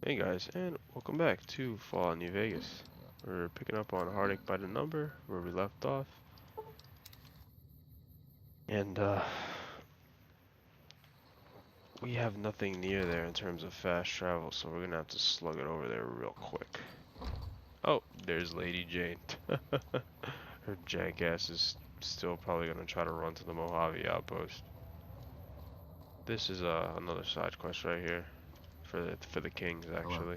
Hey guys, and welcome back to Fallout New Vegas. We're picking up on Heartache by the Number, where we left off. And, we have nothing near there in terms of fast travel, so we're gonna have to slug it over there real quick. Oh, there's Lady Jane. Her jank ass is still probably gonna try to run to the Mojave outpost. This is, another side quest right here. For the kings, Hello. actually.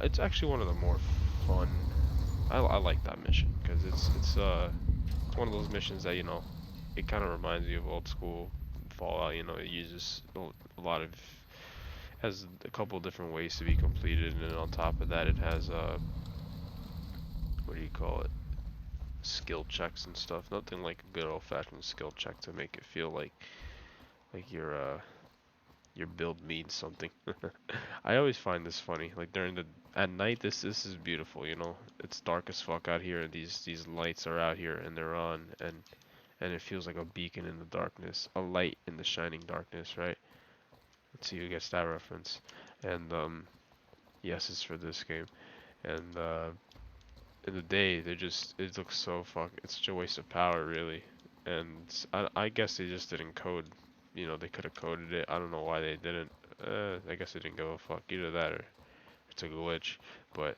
It's actually one of the more fun. I like that mission, because it's one of those missions that, it kind of reminds you of old school Fallout. It uses a lot of, has a couple different ways to be completed, and then on top of that, it has, what do you call it? Skill checks and stuff. Nothing like a good old-fashioned skill check to make it feel like your build means something. I always find this funny. Like at night, this is beautiful. It's dark as fuck out here, and these lights are out here, and they're on, and it feels like a beacon in the darkness, a light in the shining darkness, right? Let's see who gets that reference. And yes, it's for this game. And in the day, it looks so it's such a waste of power, really. And I guess they just didn't code. They could have coded it. I don't know why they didn't. I guess they didn't give a fuck. Either that or it's a glitch. But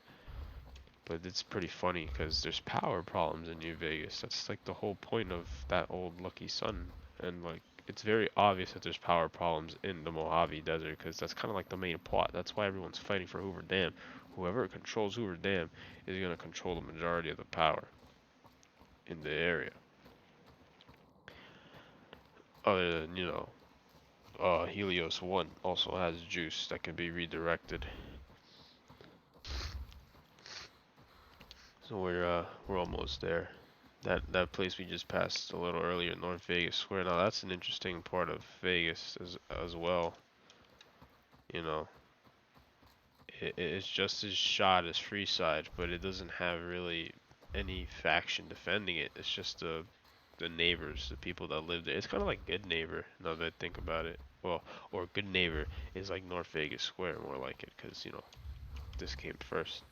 but it's pretty funny because there's power problems in New Vegas. That's like the whole point of that old Lucky Sun. And like it's very obvious that there's power problems in the Mojave Desert because that's kind of like the main plot. That's why everyone's fighting for Hoover Dam. Whoever controls Hoover Dam is going to control the majority of the power in the area. Other than, Helios 1 also has juice that can be redirected. So we're almost there. That place we just passed a little earlier, North Vegas Square. Now that's an interesting part of Vegas as well. You know, it's just as shot as Freeside, but it doesn't have really any faction defending it. It's just the neighbors, the people that live there. It's kind of like Good Neighbor, now that I think about it. Well, or Good Neighbor is like North Vegas Square, more like it, because this came first.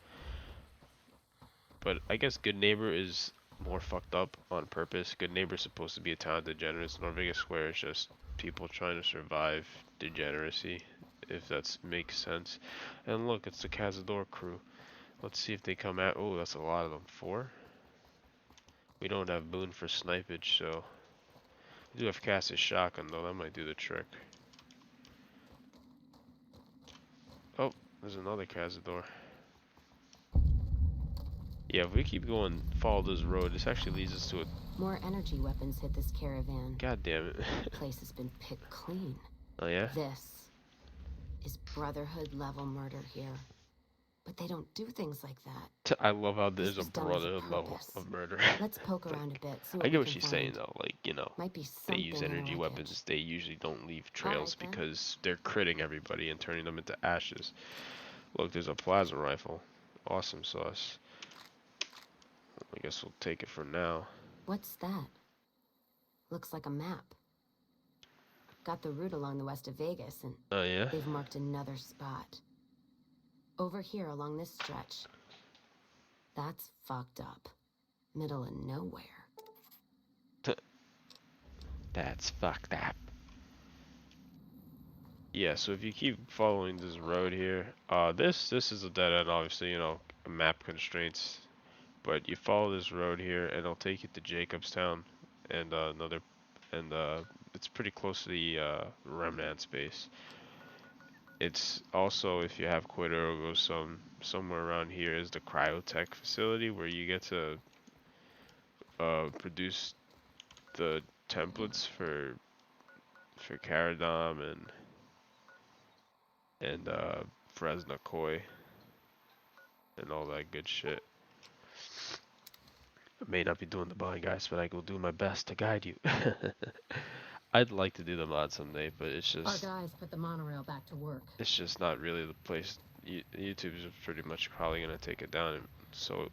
But I guess Good Neighbor is more fucked up on purpose. Good Neighbor is supposed to be a town of degenerates. North Vegas Square is just people trying to survive degeneracy, if that makes sense. And look, it's the Cazador crew. Let's see if they come out. Oh, that's a lot of them. Four? We don't have Boone for snipage, so we do have Cass's shotgun though. That might do the trick. Oh, there's another Cazador. Yeah, if we keep going, follow this road, this actually leads us to a... More energy weapons hit this caravan. God damn it. Place has been picked clean. Oh yeah? This is Brotherhood level murder here. But they don't do things like that. I love how This there's a was done with a brotherhood level purpose. of murder. Let's poke Like, around a bit, see I what get we what can she's saying find. though. Like, Might be they use something in the energy wreckage. weapons. They usually don't leave All trails right, then. because they're critting everybody and turning them into ashes. Look, there's a plasma rifle. Awesome sauce. I guess we'll take it for now. What's that? Looks like a map. Got the route along the west of Vegas, and Oh yeah? they've marked another spot. Over here along this stretch. That's fucked up. Middle of nowhere. That's fucked up. Yeah, so if you keep following this road here, this is a dead end, obviously, map constraints. But you follow this road here, and it'll take you to Jacobstown, and and it's pretty close to the Remnant space. It's also, if you have Quid somewhere around here is the Cryotech facility where you get to produce the templates for Caradom and Fresna Koi and all that good shit. I may not be doing the blind guys, but I will do my best to guide you. I'd like to do the mod someday, but Our guys put the monorail back to work. it's just not really the place. YouTube's pretty much probably gonna take it down and so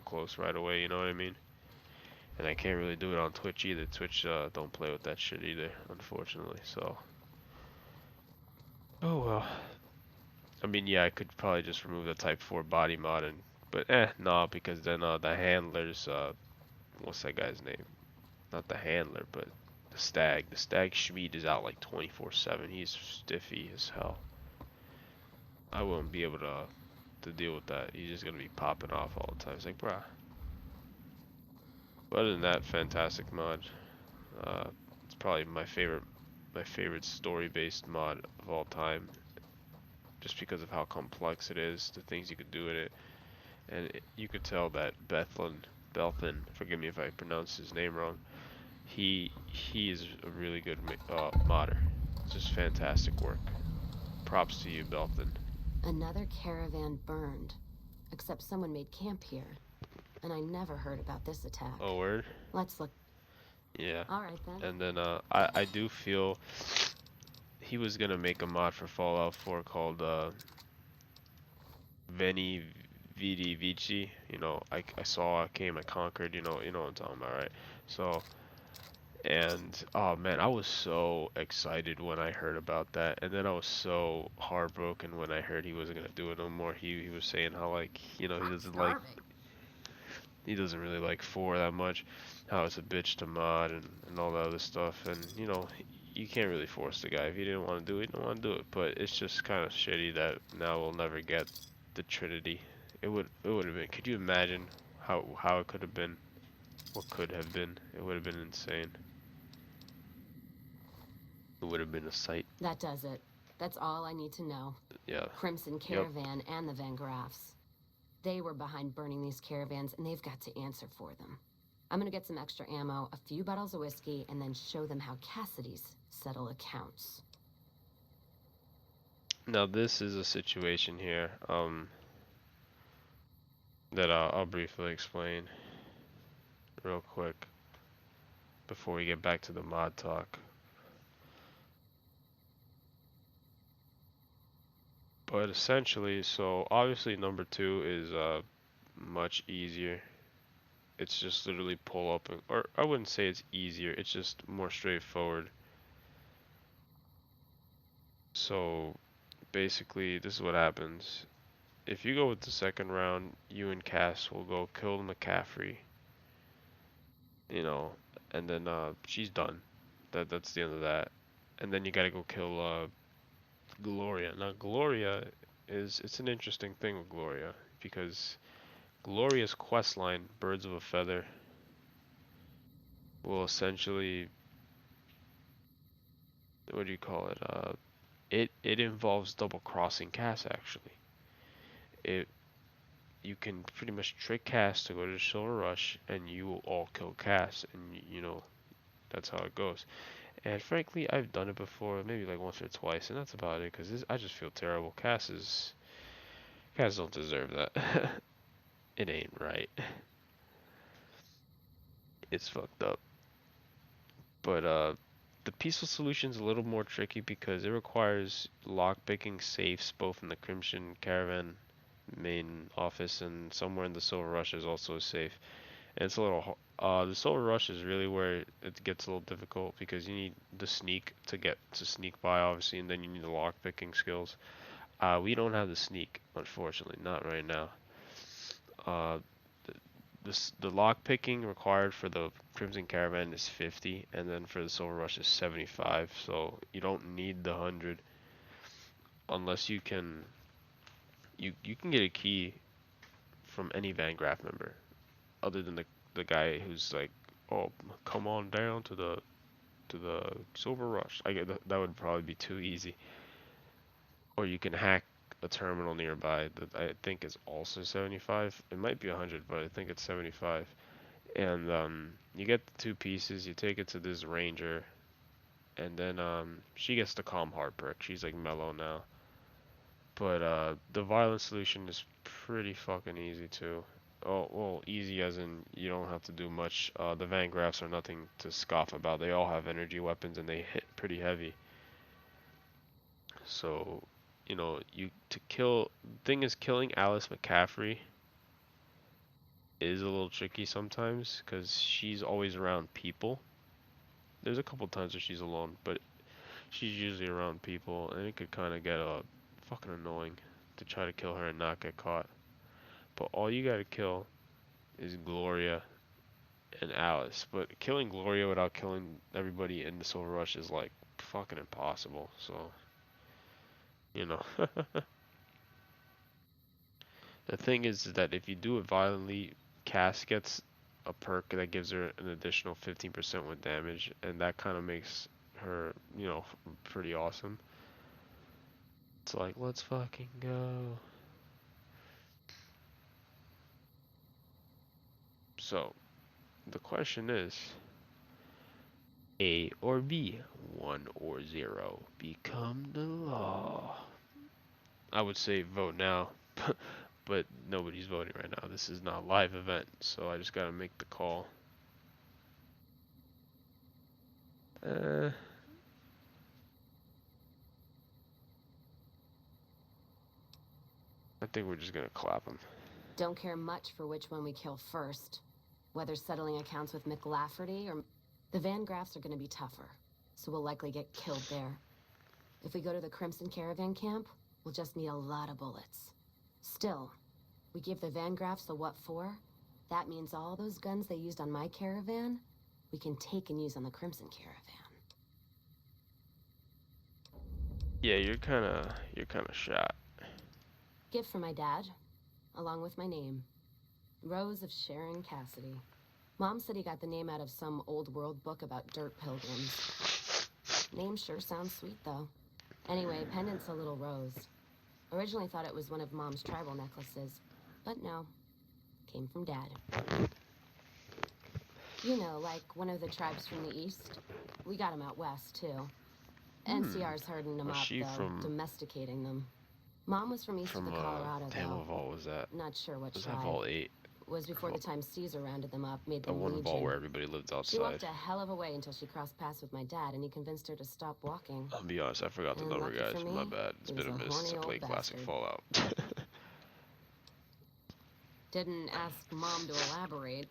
close right away. You know what I mean? And I can't really do it on Twitch either. Twitch don't play with that shit either, unfortunately. So, oh well. mean, yeah, I could probably just remove the Type 4 body mod and, but no, because then the handlers, what's that guy's name? Not the handler, but the stag. The stag Schmied is out like 24/7. He's stiffy as hell. I wouldn't be able to deal with that. He's just gonna be popping off all the time. It's like, bruh. But other than that, fantastic mod. It's probably my favorite story-based mod of all time, just because of how complex it is, the things you could do with it, and you could tell that Belthan, forgive me if I pronounce his name wrong, he is a really good modder. It's just fantastic work. Props to you, Belthan. Another caravan burned. Except someone made camp here. And I never heard about this attack. Oh, word? Let's look. Yeah. Alright then. And then I do feel he was gonna make a mod for Fallout 4 called Veni Vidi Vici. You know, I saw, I came, I conquered. You know what I'm talking about, right? So, and oh man, I was so excited when I heard about that, and then I was so heartbroken when I heard he wasn't gonna do it no more. He was saying how, like, you know, he doesn't really like 4 that much, how it's a bitch to mod and all that other stuff, and you know, you can't really force the guy. If he didn't want to do it, he didn't want to do it. But it's just kind of shitty that now we'll never get the Trinity. It would have been. Could you imagine how it could have been? What could have been? It would have been insane. It would have been a sight. That does it. That's all I need to know. Yeah. Crimson Yep. Caravan and the Van Graffs. They were behind burning these caravans, and they've got to answer for them. I'm gonna get some extra ammo, a few bottles of whiskey, and then show them how Cassidy's settle accounts. Now this is a situation here, that I'll briefly explain real quick before we get back to the mod talk. But essentially, so obviously number 2 is much easier. It's just literally pull up, or I wouldn't say it's easier, it's just more straightforward. So basically, this is what happens. If you go with the second round, you and Cass will go kill McCaffrey, you know, and then she's done. That's the end of that. And then you gotta go kill Gloria. Now Gloria it's an interesting thing with Gloria, because Gloria's questline, Birds of a Feather, will essentially, what do you call it? It involves double crossing Cass actually. It You can pretty much trick Cass to go to the Silver Rush, and you will all kill Cass, and you know that's how it goes. And frankly, I've done it before, maybe like once or twice, and that's about it. Because I just feel terrible. Cass don't deserve that. It ain't right. It's fucked up. But the peaceful solution's a little more tricky because it requires lockpicking safes both in the Crimson Caravan main office and somewhere in the Silver Rush is also a safe. And it's a little the Silver Rush is really where it gets a little difficult because you need the sneak to sneak by, obviously, and then you need the lockpicking skills. We don't have the sneak, unfortunately, not right now. Uh, the lock picking required for the Crimson Caravan is 50, and then for the Silver Rush is 75. So you don't need the 100 unless you can. You can get a key from any Van Graff member, other than the guy who's like, oh, come on down to the Silver Rush. I get that would probably be too easy. Or you can hack a terminal nearby that I think is also 75. It might be 100, but I think it's 75. And you get the 2 pieces, you take it to this ranger, and then she gets the calm heart perk. She's like mellow now. But the violent solution is pretty fucking easy too. Oh, well, easy as in you don't have to do much. The Van Graffs are nothing to scoff about. They all have energy weapons and they hit pretty heavy. So, you know, thing is, killing Alice McCaffrey is a little tricky sometimes because she's always around people. There's a couple times where she's alone, but she's usually around people, and it could kind of get fucking annoying. to try to kill her and not get caught. But all you gotta kill is Gloria and Alice. But killing Gloria without killing everybody in the Silver Rush is like fucking impossible. So, you know. The thing is that if you do it violently, Cass gets a perk that gives her an additional 15% with damage, and that kind of makes her, you know, pretty awesome. It's like, let's fucking go. So, the question is, A or B, 1 or 0, become the law. I would say vote now, but nobody's voting right now. This is not a live event, so I just gotta make the call. I think we're just gonna clap him. Don't care much for which one we kill first. Whether settling accounts with McLafferty or... The Van Graffs are gonna be tougher, so we'll likely get killed there. If we go to the Crimson Caravan camp, we'll just need a lot of bullets. Still, we give the Van Graffs the what for, that means all those guns they used on my caravan, we can take and use on the Crimson Caravan. Yeah, you're kinda shot. Gift for my dad, along with my name. Rose of Sharon Cassidy. Mom said he got the name out of some old world book about dirt pilgrims. Name sure sounds sweet, though. Anyway, pendant's a little rose. Originally thought it was one of Mom's tribal necklaces, but no. Came from Dad. You know, like one of the tribes from the east. We got them out west, too. NCR's herding them Was up, she though, from- domesticating them. Mom was from east of the Colorado, damn, though. what vault was that? Not sure what Was tribe. that vault 8? Was before the time Caesar rounded them up, made The them one legion. vault where everybody lived She outside. walked a hell of a way until she crossed paths with my dad, and he convinced her to stop walking. I'll be honest, I forgot the And number, lucky guys. for My me, bad. It's he been a was a minute since I horny played old classic bastard. Fallout. Didn't ask Mom to elaborate.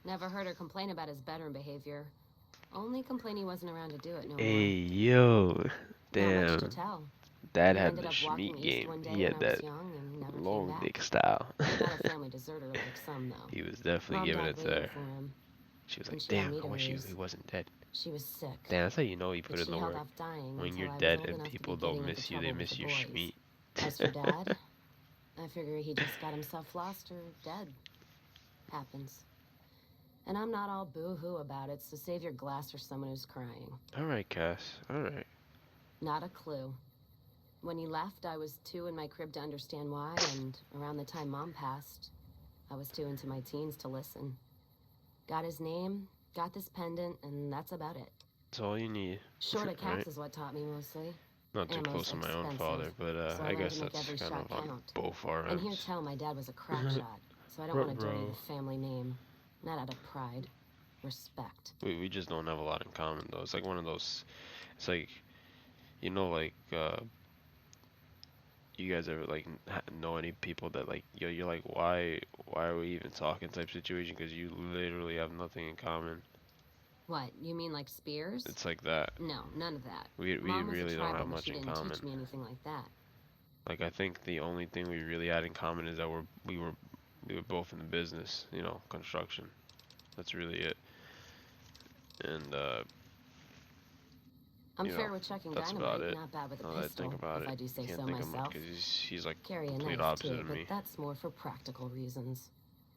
Never heard her complain about his bedroom behavior. Only complain he wasn't around to do it no Hey, yo. more. Not much Damn. to tell. Dad He had ended the up walking Schmeat east game. one day He when had I was that young and never came long back. dick style. Not a family deserter like some, though. He was definitely Mom giving died it to waiting her. for him. She was And like, she got damn, me I to wish raise. he wasn't dead. She was sick. Damn, that's how you know he But put in she the held work. off dying When until you're I was dead old and enough to people be don't getting into miss you, they trouble with miss the your boys. Schmeat. As for Dad, I figure he just got himself lost or dead. Happens. And I'm not all boo-hoo about it, so save your glass for someone who's crying. Alright, Cass. Alright. Not a clue. When he left, I was too in my crib to understand why, and around the time Mom passed, I was too into my teens to listen. Got his name, got this pendant, and that's about it. That's all you need. Short of caps Right. is what taught me mostly. Not too Ammo's close to my own expensive, father, but so I I learned guess to make that's every kind shot of on count. both our And here ends. tell my dad was a crack shot, so I don't want to dirty Bro. the family name. Not out of pride. Respect. We just don't have a lot in common though. It's like one of those. It's like, you know, like you guys ever like know any people that like you're like why are we even talking type situation because you literally have nothing in common. What, you mean like Spears? It's like that. No, none of that. We Mom was really a don't tribal, have but much she in didn't common. teach me anything like that. Like I think the only thing we really had in common is that we were both in the business, you know, construction. That's really it. And I'm you fair know, with checking that's dynamite, about it. not bad with a now that I pistol, think about if it, I do say can't so think of much myself. because he's like Carry a complete knife opposite too, of but me. that's more for practical reasons.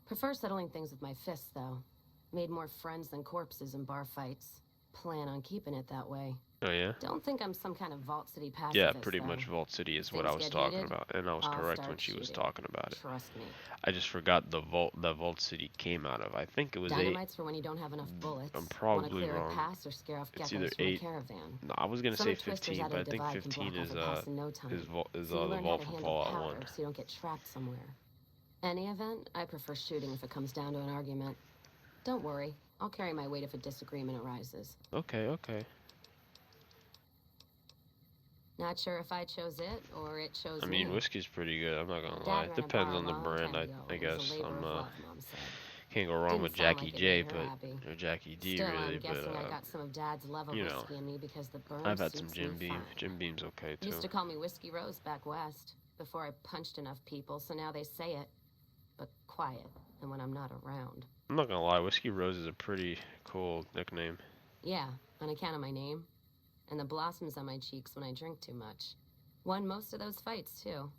Prefer settling things with my fists, though. Made more friends than corpses in bar fights. Plan on keeping it that way. Oh yeah. Don't think I'm some kind of Vault City pacifist, Yeah, pretty though. much Vault City is If what I things was get talking heated, about, and I was I'll correct start when she was shooting. talking about it. Trust me. I just forgot the vault that Vault City came out of. I think it was 8. Dynamite's for when you don't have enough bullets. I'm Want to probably clear wrong. a pass or scare off It's geckos either from 8. a caravan. No, I was gonna Some say of Twister's 15, out but I of think Divide can 15 block is off a pass in no time. is So you the learn how vault to from handle Fallout powder 1. so you don't get trapped somewhere. Any event, I prefer shooting if it comes down to an argument. Don't worry, I'll carry my weight if a disagreement arises. Okay, okay. Not sure if I chose it or it chose I mean, me. whiskey's pretty good. I'm not gonna Dad lie. ran a Depends bar on the a long brand, time ago. I It was guess. a labor I'm of love, Mom said. can't go wrong Didn't with sound Jackie like it J, made her happy. or Jackie D, Still, really. I'm guessing But I got some of Dad's love of you know, whiskey in me because the burn I've had some suits Jim me Beam. fine. Jim Beam's okay too. Used to call me Whiskey Rose back west. before I punched enough people, so now they say it. But quiet, and when I'm not around. I'm not gonna lie, Whiskey Rose is a pretty cool nickname. Yeah, on account of my name. And the blossoms on my cheeks when I drink too much. Won most of those fights, too.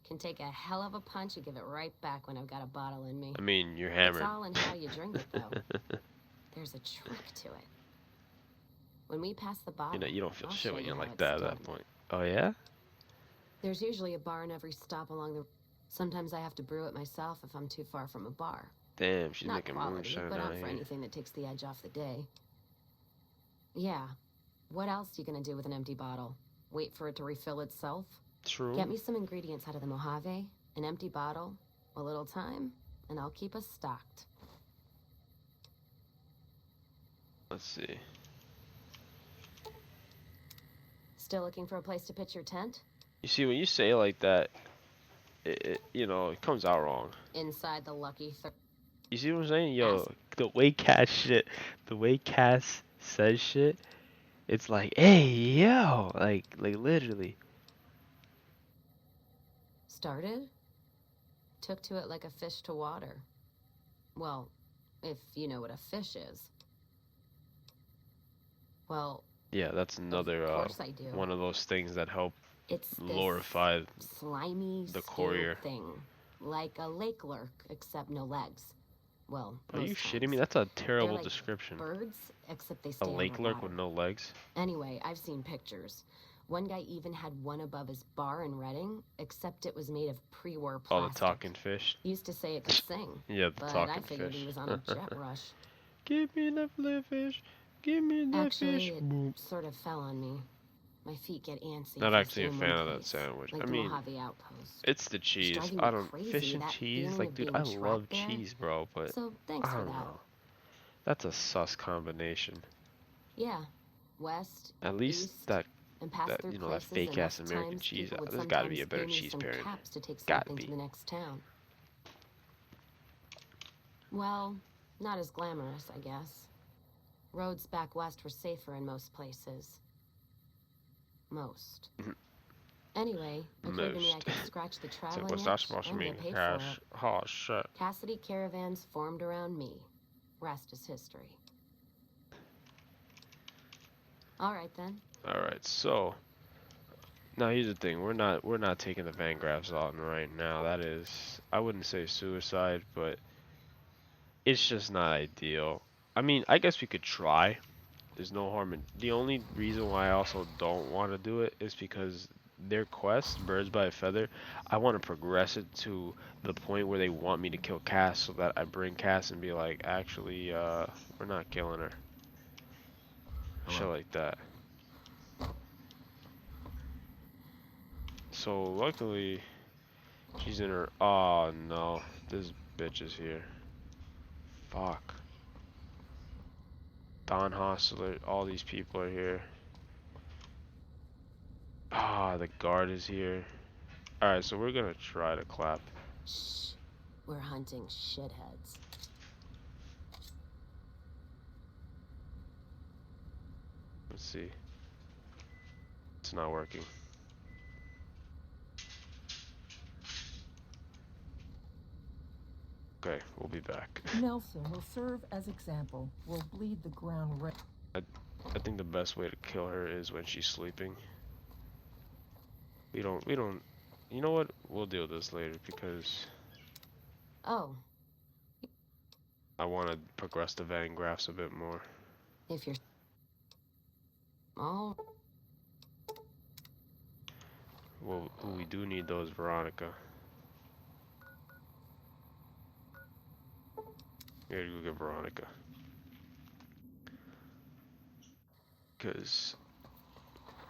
Can take a hell of a punch and give it right back when I've got a bottle in me. I mean, you're It's hammered. all in how you drink it, though. There's a trick to it. When we pass the bottle, You don't feel I'll shit show when you you're how like it's that at done. that point. Oh yeah? There's usually a bar in every stop along the... Sometimes I have to brew it myself if I'm too far from a bar. Damn, she's Not making quality, moonshine but out up for here. anything that takes the edge off the day. Yeah. What else you gonna do with an empty bottle? Wait for it to refill itself? True. Get me some ingredients out of the Mojave, an empty bottle, a little time, and I'll keep us stocked. Let's see. Still looking for a place to pitch your tent? You see, when you say it like that, it comes out wrong. Inside the lucky You see what I'm saying? Yo, the way Cass says shit, it's like, hey, yo, like literally. Started? Took to it like a fish to water. Well, if you know what a fish is. Well, Yeah, that's another of course I do. one of those things that help It's this glorify slimy, the stale courier. thing, like a lake lurk, except no legs. Well, Are you most shitting times. me? That's a terrible They're like description. birds, except they A stay lake lurk with underwater. no legs? Anyway, I've seen pictures. One guy even had one above his bar in Reading, except it was made of pre-war Oh, plastic. the talking fish. Used to say it could sing, Yeah, the but talking I figured fish. he was on a jet rush. Give me the flip fish. Give me the Actually, fish. it Boop. sort of fell on me. My feet get antsy. Not if I actually a stay in fan one of that place, sandwich. Like I the mean, Mojave Outpost. it's the cheese. driving I me don't crazy, fish and that cheese. feeling Like, of dude, being I love trapped there. cheese, bro. But So thanks I for don't that. know. That's a sus combination. Yeah, west, At least east, that and pass through that places fake ass enough American times cheese. people would There's got to be a sometimes better pay me cheese some pairing. caps to take Gotta something to be. the next town. Well, not as glamorous, I guess. Roads back west were safer in most places. Most. Anyway, occurred to me I Most. could scratch the So traveling what's that itch supposed to and mean? get paid for Cash. it. Oh shit. Cassidy caravans formed around me. Rest is history. All right then. All right. So now here's the thing. We're not taking the Van Graffs on right now. That is, I wouldn't say suicide, but it's just not ideal. I mean, I guess we could try. There's no harm in. The only reason why I also don't want to do it is because their quest, Birds by a Feather, I want to progress it to the point where they want me to kill Cass, so that I bring Cass and be like, actually, we're not killing her. Shit like that. So luckily, she's in her. Oh no, this bitch is here. Fuck. Don Hostler, all these people are here. Ah, the guard is here. Alright, so we're gonna try to clap. Shh. We're hunting shitheads. Let's see. It's not working. Okay, we'll be back. Nelson will serve as example. Will bleed the ground red. I think the best way to kill her is when she's sleeping. We don't, you know what? We'll deal with this later because Oh, I want to progress the Van Graffs a bit more. if you're... Oh, Well, we do need those, Veronica. We gotta go get Veronica. Because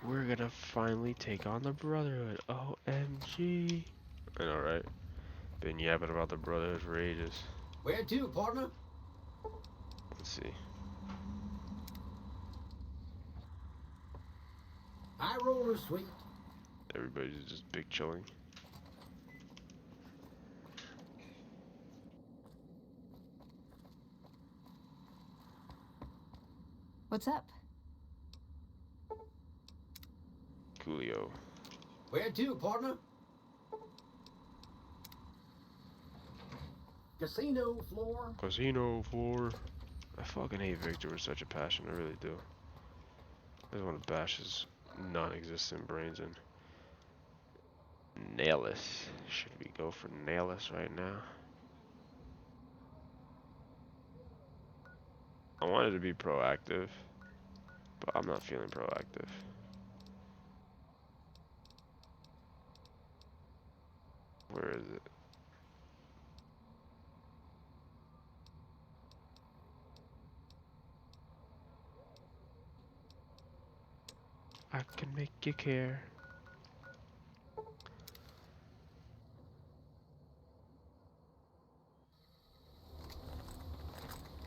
we're gonna finally take on the Brotherhood. OMG. I know, right? Been yapping about the Brotherhood for ages. Where to, partner? Let's see. High roller, sweet. Everybody's just big chilling. What's up? Coolio. Where to, partner? Casino floor. Casino floor. I fucking hate Victor with such a passion. I really do. I just want to bash his non-existent brains in. Nailus. Should we go for Nailus right now? I wanted to be proactive, but I'm not feeling proactive. Where is it? I can make you care.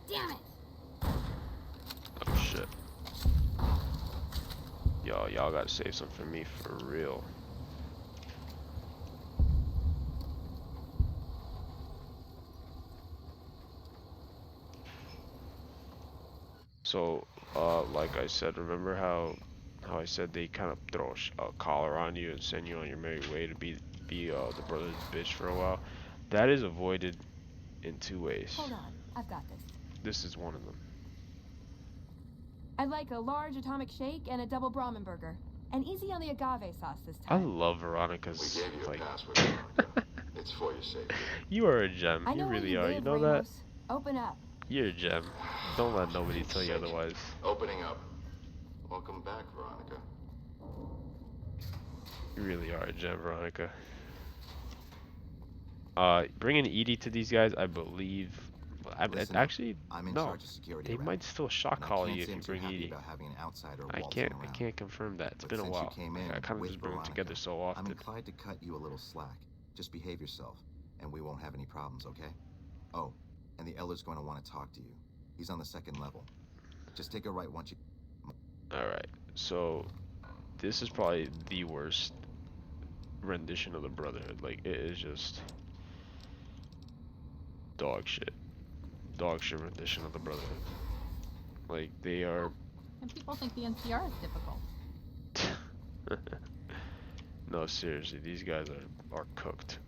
Damn it! Oh shit. Y'all gotta save some for me for real. So, like I said, remember how I said they kind of throw a collar on you and send you on your merry way to be the brother's bitch for a while? That is avoided in 2 ways. Hold on, I've got this. This is one of them. I'd like a large atomic shake and a double Brahmin burger. And easy on the agave sauce this I time. love Veronica's, We gave you like, a password, Veronica. It's for your safety. you are a gem. I You know where really you are. live, You know that? Ramos. Open up. You're a gem. Don't let nobody tell you otherwise. Opening up. Welcome back, Veronica. You really are a gem, Veronica. Bringing Edie to these guys, I believe. Listen, Actually, I'm in no. charge of security. They around might here, still shock and I collar can't you if seem you too bring happy Edie. about having an outsider I waltzing can't around. confirm that. It's But been a since while. you came in I kind of with just bring them Veronica, together so I'm often. inclined to cut you a little slack. Just behave yourself, and we won't have any problems, okay? Oh, and the Elder's going to want to talk to you. He's on the 2nd level. Just take a right once you... Alright, so this is probably the worst rendition of the Brotherhood. Like, it is just dog shit. Dog shit rendition of the Brotherhood. Like, they are... And people think the NCR is difficult. No, seriously, these guys are cooked.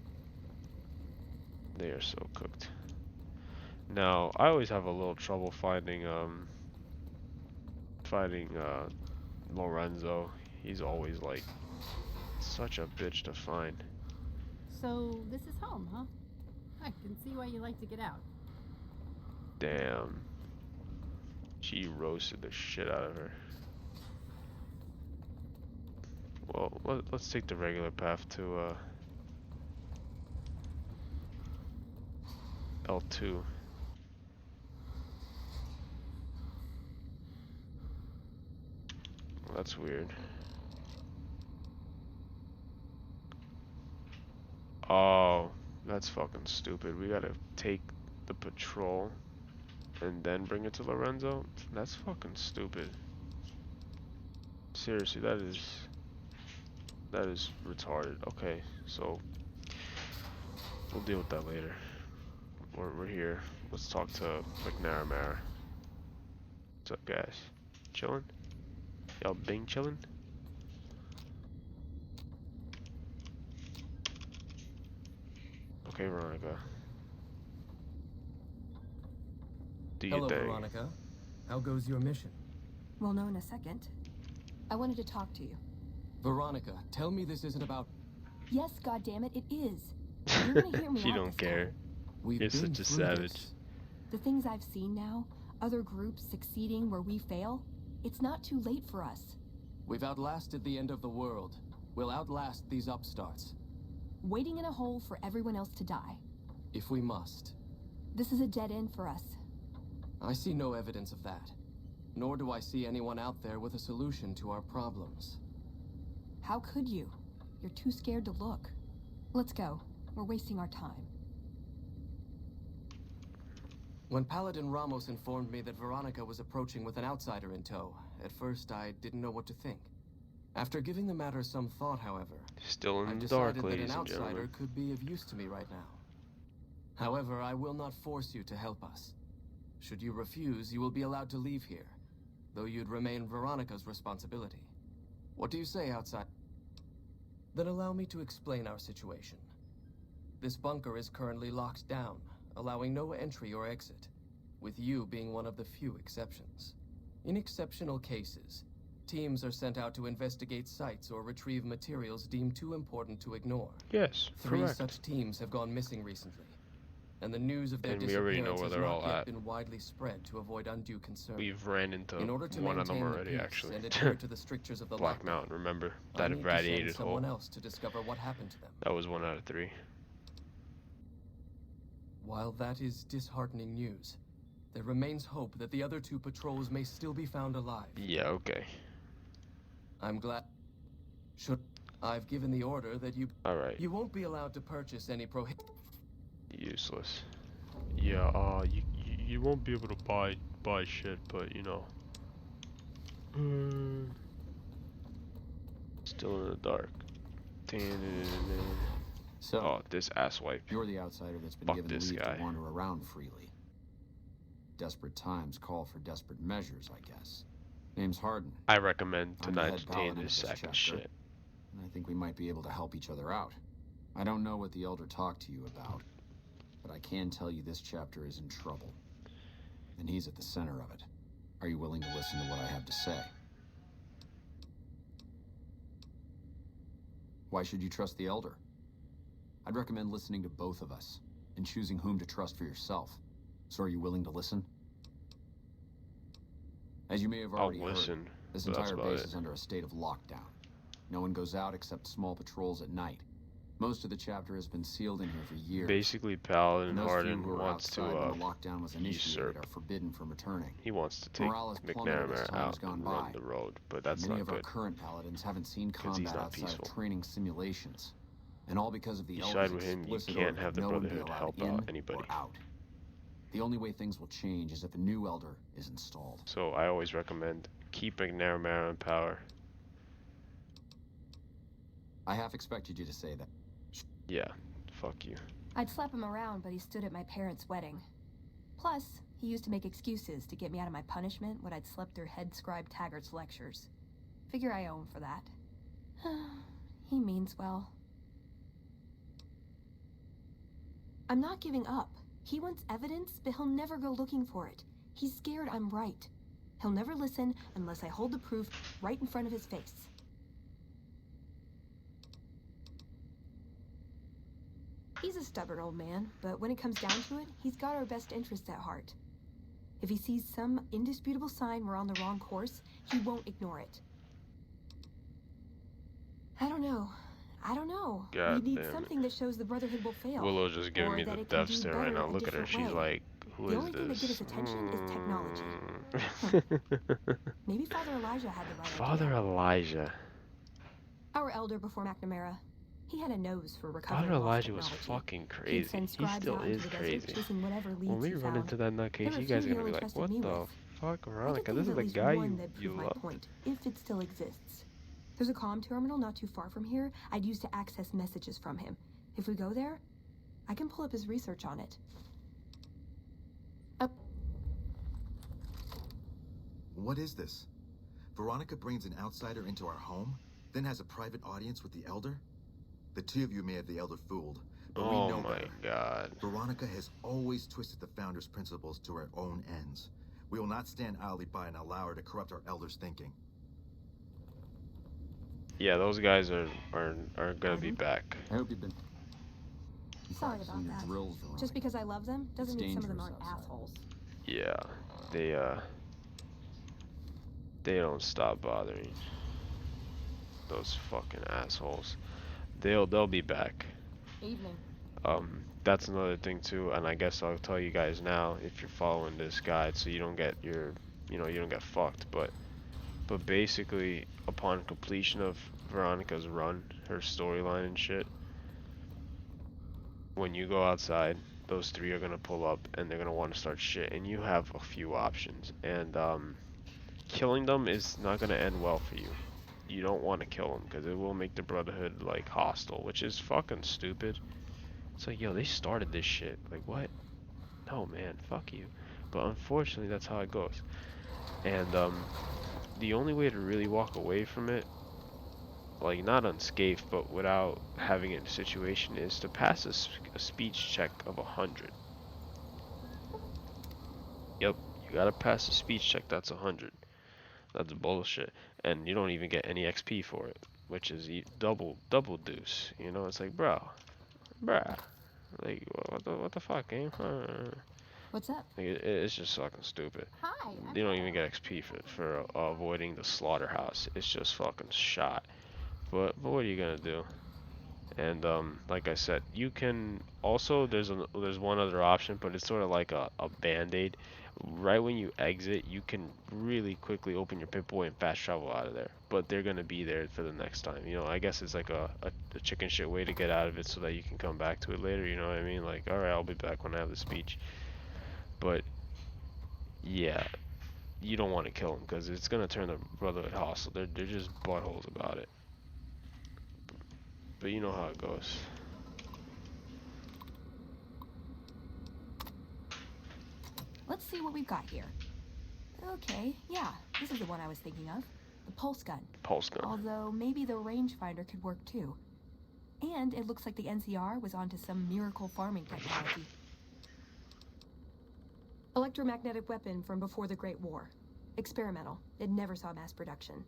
They are so cooked. Now, I always have a little trouble finding Lorenzo. He's always like such a bitch to find. So this is home, huh? I can see why you like to get out. Damn. She roasted the shit out of her. Well, let's take the regular path to L2. That's weird. Oh, that's fucking stupid. We gotta take the patrol and then bring it to Lorenzo? That's fucking stupid. Seriously, that is retarded. Okay, so we'll deal with that later. We're here. Let's talk to McNaramara. What's up, guys? Chillin'? Y'all bing chillin'? Okay, Veronica. Do your Hello, thing. Veronica. How goes your mission? We'll know in a second. I wanted to talk to you. Veronica, tell me this isn't about... Yes, goddammit, it is. You're gonna hear me She out don't this care. time. We've You're been such a through savage. this. The things I've seen now, other groups succeeding where we fail, it's not too late for us. We've outlasted the end of the world. We'll outlast these upstarts. Waiting in a hole for everyone else to die. If we must. This is a dead end for us. I see no evidence of that. Nor do I see anyone out there with a solution to our problems. How could you? You're too scared to look. Let's go. We're wasting our time. When Paladin Ramos informed me that Veronica was approaching with an outsider in tow, at first I didn't know what to think. After giving the matter some thought, however, Still I in the dark, decided that ladies an and gentlemen. outsider could be of use to me right now. However, I will not force you to help us. Should you refuse, you will be allowed to leave here, though you'd remain Veronica's responsibility. What do you say, outside? Then allow me to explain our situation. This bunker is currently locked down, allowing no entry or exit, with you being one of the few exceptions. In exceptional cases, teams are sent out to investigate sites or retrieve materials deemed too important to ignore. Yes, 3 correct. such teams have gone missing recently, and the news of their And we already know disappearance where has they're not all yet at. been widely spread to avoid undue concern. We've ran into In order to one of them maintain the already, peace actually. and adhere to the strictures of the Black lockdown, Mountain, remember? I That need to irradiated send someone hole. else to discover what happened to them. That was 1 out of 3. While that is disheartening news, there remains hope that the other 2 patrols may still be found alive. Yeah, okay. I'm glad. I've given the order that you Alright. won't be allowed to purchase any Useless. Yeah, you won't be able to buy shit, but you know. Still in the dark. So, Oh, this asswipe. you're the outsider that's been Fuck given this leave guy. to wander around freely. Desperate times call for desperate measures, I guess. Name's Harden, I recommend to I'm the not head entertain paladin this of this sack of chapter. shit. and I think we might be able to help each other out. I don't know what the Elder talked to you about, but I can tell you this chapter is in trouble. And he's at the center of it. Are you willing to listen to what I have to say? Why should you trust the Elder? I'd recommend listening to both of us, and choosing whom to trust for yourself. So are you willing to listen? As you may have I'll already heard, listen. this but that's entire about base it. is under a state of lockdown. No one goes out except small patrols at night. Most of the chapter has been sealed in here for years. Basically, Paladin And those few Harden who were wants to outside when the lockdown was initiated usurp. are forbidden from returning. He wants to take Morale has plummeted as McNamara time has out gone and by. run the road, but that's Many not of our good. current paladins haven't seen 'Cause he's combat not outside peaceful. of training simulations. And all because of the You Elder's side with him, you explicit can't order have that the no one be Brotherhood allowed help in out anybody. or out. The only way things will change is if a new Elder is installed. So I always recommend keep McNamara in power. I half expected you to say that. Yeah, fuck you. I'd slap him around, but he stood at my parents' wedding. Plus, he used to make excuses to get me out of my punishment when I'd slept through head scribe Taggart's lectures. Figure I owe him for that. He means well. I'm not giving up. He wants evidence, but he'll never go looking for it. He's scared I'm right. He'll never listen unless I hold the proof right in front of his face. He's a stubborn old man, but when it comes down to it, he's got our best interests at heart. If he sees some indisputable sign we're on the wrong course, he won't ignore it. I don't know. God We need damn it. something that shows the Brotherhood will fail. Willow's just giving or me that the it can death do stare right better now. a Look at her. different She's way. like, who The is only thing that this? gives attention is technology. Maybe Father Elijah had the right Father idea. Elijah. Our elder before McNamara. He had a nose for recovering Father lost Elijah was technology. fucking He'd crazy. send He scribes still out into is the desert, crazy. chasing whatever leads When we he run found. into that There nutcase, were you few guys are he gonna be only like, trusted what me the with. fuck, I could Veronica? think This of is the at least guy one that'd you prove my love. point, if it still exists. There's a comm terminal not too far from here I'd use to access messages from him. If we go there, I can pull up his research on it. What is this? Veronica brings an outsider into our home, then has a private audience with the Elder? The two of you may have the Elder fooled, but we Oh know my better. god. Veronica has always twisted the Founder's principles to her own ends. We will not stand idly by and allow her to corrupt our Elder's thinking. Yeah, those guys are gonna be back. I hope you've been. Sorry practicing about your that. drills, Veronica. Just because I love them doesn't It's mean some of them dangerous aren't outside. assholes. Yeah, they don't stop bothering. Those fucking assholes. They'll be back. Evening. That's another thing too, and I guess I'll tell you guys now if you're following this guide, so you don't get you don't get fucked. But basically, upon completion of Veronica's run, her storyline and shit, when you go outside, those three are gonna pull up and they're gonna want to start shit, and you have a few options, and killing them is not gonna end well for you. You don't want to kill them because it will make the Brotherhood like hostile, which is fucking stupid. It's like, yo, they started this shit. Like, what? No, man, fuck you. But unfortunately, that's how it goes. And the only way to really walk away from it, like not unscathed, but without having it in a situation, is to pass a speech check of 100. Yep, you gotta pass the speech check. That's 100. That's bullshit, and you don't even get any XP for it, which is double deuce. You know, it's like, bruh, like what the fuck, game? What's up? Like, it's just fucking stupid. Hi. You don't even get XP for avoiding the slaughterhouse. It's just fucking shot. But what are you gonna do? And like I said, you can also there's one other option, but it's sort of like a band-aid. Right when you exit, you can really quickly open your Pip-Boy and fast travel out of there. But they're gonna be there for the next time. You know, I guess it's like a chicken shit way to get out of it so that you can come back to it later. You know what I mean? Like, all right, I'll be back when I have the speech. But yeah, you don't want to kill them because it's gonna turn the Brotherhood hostile. They're just buttholes about it. But you know how it goes. Let's see what we've got here. Okay, yeah, this is the one I was thinking of. The pulse gun. Pulse gun. Although maybe the rangefinder could work too. And it looks like the NCR was onto some miracle farming technology. Electromagnetic weapon from before the Great War. Experimental. It never saw mass production.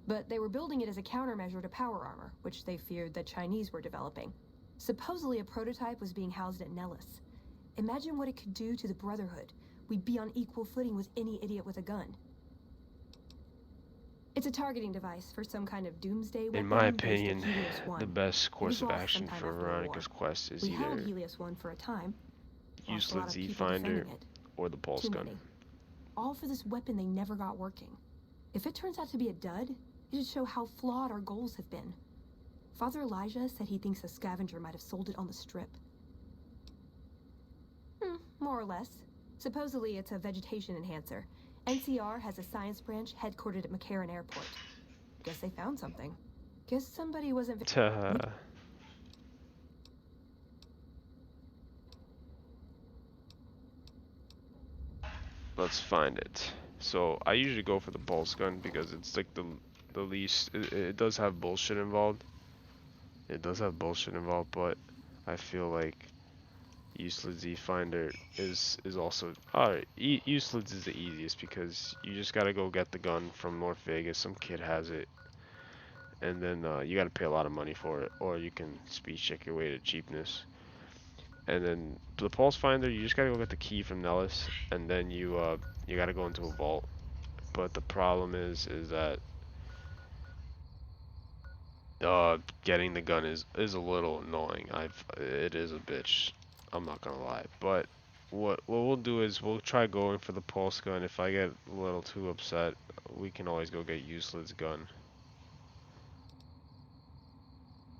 But they were building it as a countermeasure to power armor, which they feared the Chinese were developing. Supposedly a prototype was being housed at Nellis. Imagine what it could do to the Brotherhood. We'd be on equal footing with any idiot with a gun. It's a targeting device for some kind of doomsday weapon. In my based on opinion, Helios 1. the best course of lost action sometime for after the Veronica's war. quest is We held either Helios 1 for a time. Lost a useless lot of Z people finder defending it. or the pulse Too gun. many. All for this weapon they never got working. If it turns out to be a dud, it'd show how flawed our goals have been. Father Elijah said he thinks a scavenger might have sold it on the strip. More or less. Supposedly it's a vegetation enhancer. NCR has a science branch headquartered at McCarran Airport. Guess they found something. Guess somebody wasn't... Let's find it. So I usually go for the pulse gun because it's like the least. It does have bullshit involved. It does have bullshit involved, but I feel like useless Z finder is also alright. Useless is the easiest because you just gotta go get the gun from North Vegas. Some kid has it, and then you gotta pay a lot of money for it, or you can speed check your way to cheapness. And then the pulse finder, you just gotta go get the key from Nellis, and then you gotta go into a vault. But the problem is that getting the gun is a little annoying. It is a bitch. I'm not gonna lie. But what we'll do is we'll try going for the pulse gun. If I get a little too upset, we can always go get useless gun.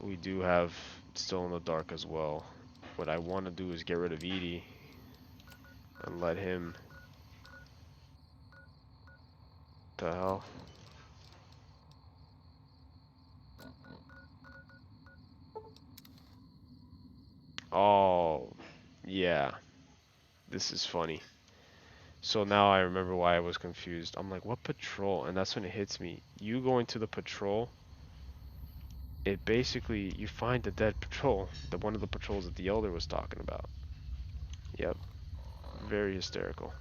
We do have Still in the Dark as well. What I want to do is get rid of EDI and let him. The hell? Oh, yeah. This is funny. So now I remember why I was confused. I'm like, what patrol? And that's when it hits me. You go into the patrol. It basically, you find the dead patrol, one of the patrols that the Elder was talking about. Yep, very hysterical.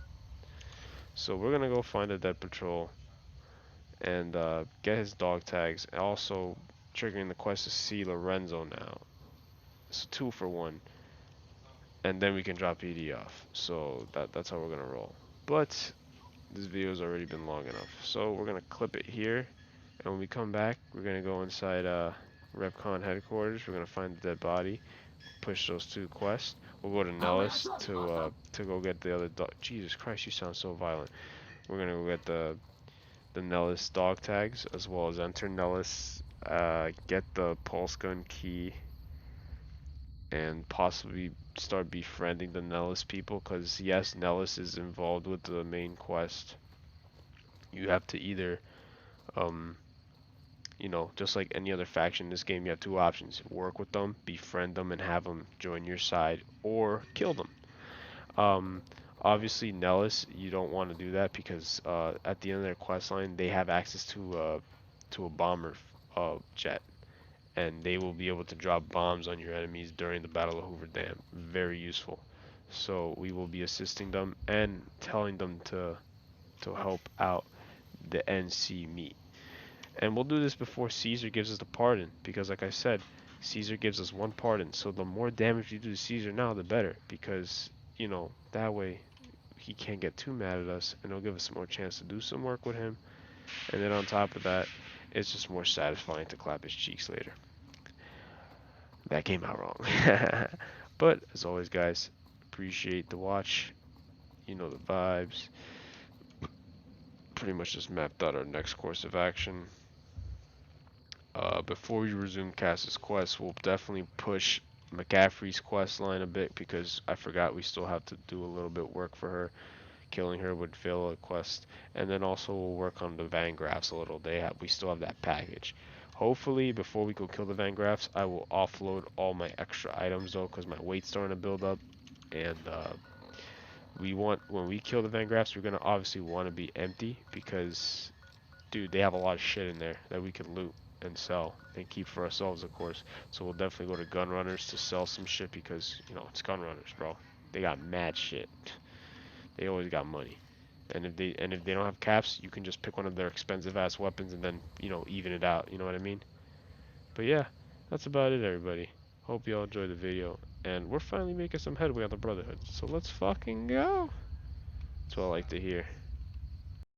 So we're gonna go find a dead patrol and get his dog tags. And also triggering the quest to see Lorenzo now. It's 2 for 1, and then we can drop ED off. So that's how we're gonna roll. But this video's already been long enough, so we're gonna clip it here. And when we come back, we're gonna go inside Repcon headquarters. We're gonna find the dead body, push those 2 quests. We'll go to Nellis to go get the other dog. Jesus Christ, you sound so violent. We're gonna go get the Nellis dog tags, as well as enter Nellis, get the pulse gun key, and possibly start befriending the Nellis people. Because yes, Nellis is involved with the main quest. You have to either you know, just like any other faction in this game, you have 2 options. Work with them, befriend them, and have them join your side, or kill them. Obviously, Nellis, you don't want to do that because at the end of their quest line, they have access to a bomber jet, and they will be able to drop bombs on your enemies during the Battle of Hoover Dam. Very useful. So we will be assisting them and telling them to help out the NC meet. And we'll do this before Caesar gives us the pardon, because like I said, Caesar gives us 1 pardon. So the more damage you do to Caesar now, the better, because you know that way he can't get too mad at us, and it'll give us more chance to do some work with him. And then on top of that, it's just more satisfying to clap his cheeks later. That came out wrong. But as always, guys, appreciate the watch. You know the vibes. Pretty much just mapped out our next course of action. Before we resume Cass's quest, we'll definitely push McCaffrey's quest line a bit, because I forgot we still have to do a little bit of work for her. Killing her would fail a quest. And then also we'll work on the Van Graffs a little. We still have that package. Hopefully before we go kill the Van Graffs, I will offload all my extra items though, because my weight's starting to build up. And when we kill the Van Graffs, we're gonna obviously want to be empty, because dude, they have a lot of shit in there that we can loot and sell and keep for ourselves, of course. So we'll definitely go to Gun Runners to sell some shit, because you know it's Gun Runners, bro. They got mad shit. They always got money. And if they don't have caps, you can just pick one of their expensive ass weapons and then, you know, even it out, you know what I mean? But yeah, that's about it, everybody. Hope y'all enjoyed the video, and we're finally making some headway on the Brotherhood. So let's fucking go. That's what I like to hear.